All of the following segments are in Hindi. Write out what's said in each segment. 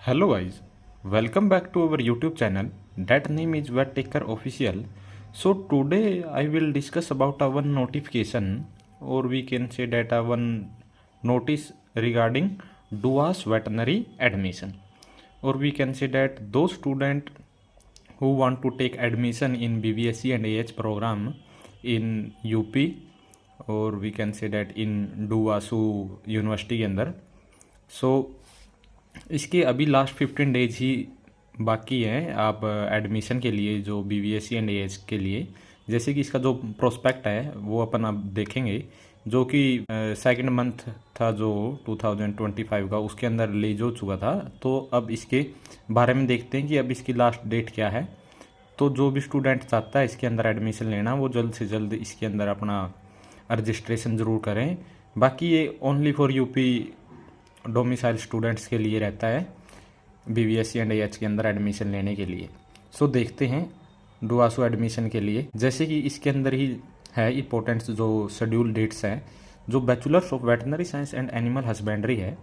Hello guys, welcome back to our YouTube channel. That name is Webtaker Official. So today I will discuss about our notification, or we can say that our notice regarding DUAS veterinary admission, or we can say that those students who want to take admission in BVSC and AH program in UP, और we can say that in DUVASU university के अंदर। सो इसके अभी लास्ट 15 डेज ही बाकी हैं आप एडमिशन के लिए, जो BVSC एंड AH के लिए। जैसे कि इसका जो प्रोस्पेक्ट है वो अपन अब देखेंगे, जो कि सेकंड मंथ था जो 2025 का, उसके अंदर रिलीज हो चुका था। तो अब इसके बारे में देखते हैं कि अब इसकी लास्ट डेट क्या है। तो जो भी स्टूडेंट चाहता है इसके अंदर एडमिशन लेना, वो जल्द से जल्द इसके अंदर अपना रजिस्ट्रेशन ज़रूर करें। बाकी ये only for UP domicile students के लिए रहता है, BVSC एंड AH के अंदर एडमिशन लेने के लिए। सो देखते हैं डुवासू एडमिशन के लिए। जैसे कि इसके अंदर ही है इंपॉर्टेंट जो शेड्यूल डेट्स हैं। जो bachelors of veterinary science and animal husbandry है,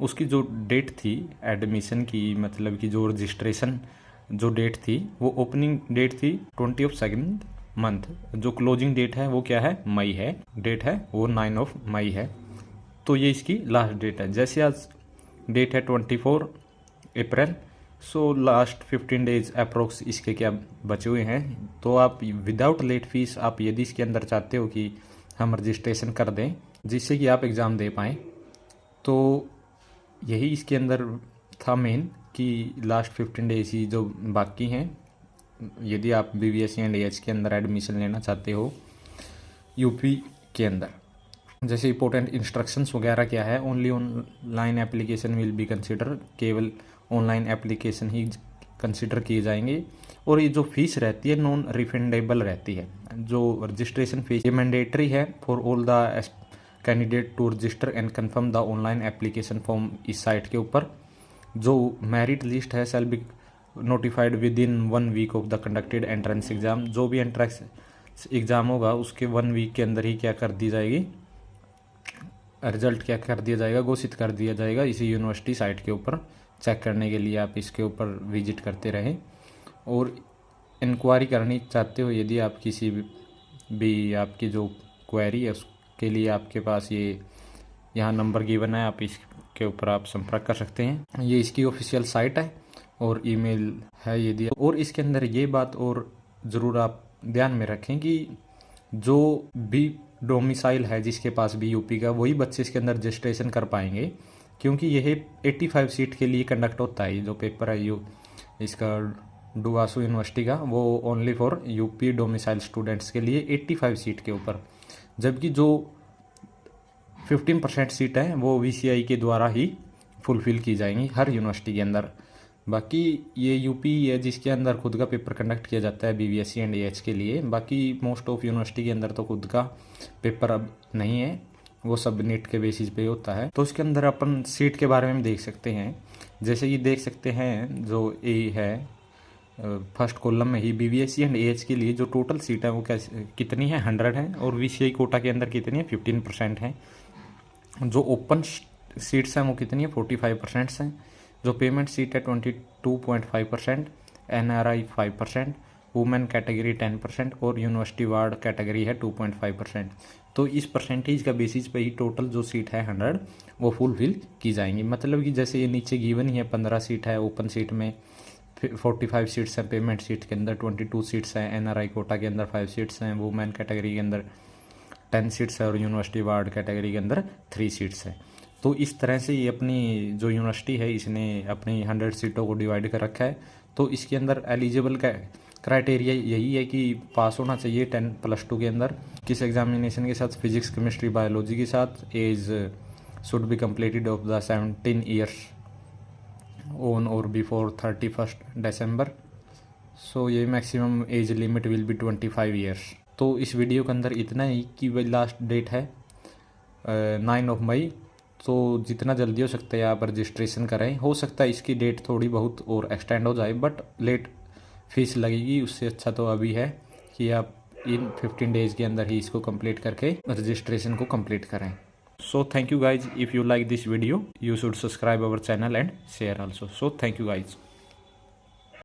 उसकी जो डेट थी एडमिशन की, मतलब कि जो रजिस्ट्रेशन जो डेट थी, वो ओपनिंग डेट थी 20 ऑफ सेकेंड मंथ। जो क्लोजिंग डेट है वो क्या है, मई है। डेट है वो 9 ऑफ मई है। तो ये इसकी लास्ट डेट है। जैसे आज डेट है 24 अप्रैल। सो लास्ट 15 डेज अप्रोक्स इसके क्या बचे हुए हैं। तो आप विदाउट लेट फीस, आप यदि इसके अंदर चाहते हो कि हम रजिस्ट्रेशन कर दें जिससे कि आप एग्ज़ाम दे पाएँ, तो यही इसके अंदर था मेन, कि लास्ट 15 डेज ही जो बाकी हैं, यदि आप BVSC एंड AH के अंदर एडमिशन लेना चाहते हो यूपी के अंदर। जैसे इंपॉर्टेंट इंस्ट्रक्शंस वगैरह क्या है, only online application will be consider, केवल ऑनलाइन एप्लीकेशन ही कंसिडर किए जाएंगे। और ये जो फीस रहती है नॉन रिफंडेबल रहती है। जो रजिस्ट्रेशन फीस ये मैंडेटरी है for all the candidate to register and confirm the online application form इस साइट के ऊपर। जो मेरिट लिस्ट है shall be notified within 1 week of the conducted entrance exam. जो भी एंट्रेंस एग्ज़ाम होगा उसके 1 वीक के अंदर ही क्या कर दी जाएगी, रिजल्ट क्या कर दिया जाएगा, घोषित कर दिया जाएगा इसी यूनिवर्सिटी साइट के ऊपर। चेक करने के लिए आप इसके ऊपर विजिट करते रहें। और इंक्वायरी करनी चाहते हो, यदि आप किसी भी आपकी जो क्वेरी है उसके लिए आपके पास ये यहाँ नंबर गिवन है, आप इसके ऊपर आप संपर्क कर सकते हैं। ये इसकी ऑफिशियल साइट है और ईमेल है यदि। और इसके अंदर ये बात और ज़रूर आप ध्यान में रखें कि जो भी डोमिसाइल है जिसके पास भी यूपी का, वही बच्चे इसके अंदर रजिस्ट्रेशन कर पाएंगे, क्योंकि यह 85 सीट के लिए कंडक्ट होता है। जो पेपर है इसका डुवासू यूनिवर्सिटी का, वो only for UP domicile students के लिए 85 सीट के ऊपर। जबकि जो 15% सीट है वो VCI के द्वारा ही फुलफ़िल की जाएंगी हर यूनिवर्सिटी के अंदर। बाकी ये यूपी है जिसके अंदर खुद का पेपर कंडक्ट किया जाता है BVSC एंड AH के लिए। बाकी मोस्ट ऑफ यूनिवर्सिटी के अंदर तो खुद का पेपर अब नहीं है, वो सब नेट के बेसिस पे होता है। तो इसके अंदर अपन सीट के बारे में देख सकते हैं। जैसे कि देख सकते हैं जो A है फर्स्ट कॉलम में ही, BVSC एंड AH के लिए जो टोटल सीट है वो कितनी है, 100 है। और VCI कोटा के अंदर कितनी है, 15% है। जो ओपन सीट्स हैं वो कितनी है, 45% हैं। जो पेमेंट सीट है 22.5%, NRI 5%, वुमेन कैटेगरी 10% और यूनिवर्सिटी वार्ड कैटेगरी है 2.5%। तो इस परसेंटेज का बेसिस पे ही टोटल जो सीट है 100 वो फुलफिल की जाएंगी। मतलब कि जैसे ये नीचे गिवन ही है, 15 सीट है ओपन सीट में, 45 सीट्स हैं पेमेंट सीट के अंदर, 22 सीट्स हैं NRI कोटा के अंदर, 5 सीट्स हैं वुमेन कैटेगरी के अंदर, 10 सीट्स है और यूनिवर्सिटी वार्ड कैटेगरी के अंदर 3 सीट्स है। तो इस तरह से ये अपनी जो यूनिवर्सिटी है इसने अपनी 100 सीटों को डिवाइड कर रखा है। तो इसके अंदर एलिजिबल का क्राइटेरिया यही है कि पास होना चाहिए 10+2 के अंदर, किस एग्जामिनेशन के साथ, फिजिक्स केमिस्ट्री बायोलॉजी के साथ। Age should be completed of the 17 years on और बिफोर 31 दिसंबर। सो ये maximum age limit will be 25 years. तो इस वीडियो के अंदर इतना ही कि वही लास्ट डेट है 9 ऑफ मई। तो जितना जल्दी हो सकता है आप रजिस्ट्रेशन करें। हो सकता है इसकी डेट थोड़ी बहुत और एक्सटेंड हो जाए, बट लेट फीस लगेगी। उससे अच्छा तो अभी है कि आप इन 15 डेज़ के अंदर ही इसको कंप्लीट करके रजिस्ट्रेशन को कंप्लीट करें। So thank you guys. If you like this video, you should subscribe our channel and share also. So thank you guys.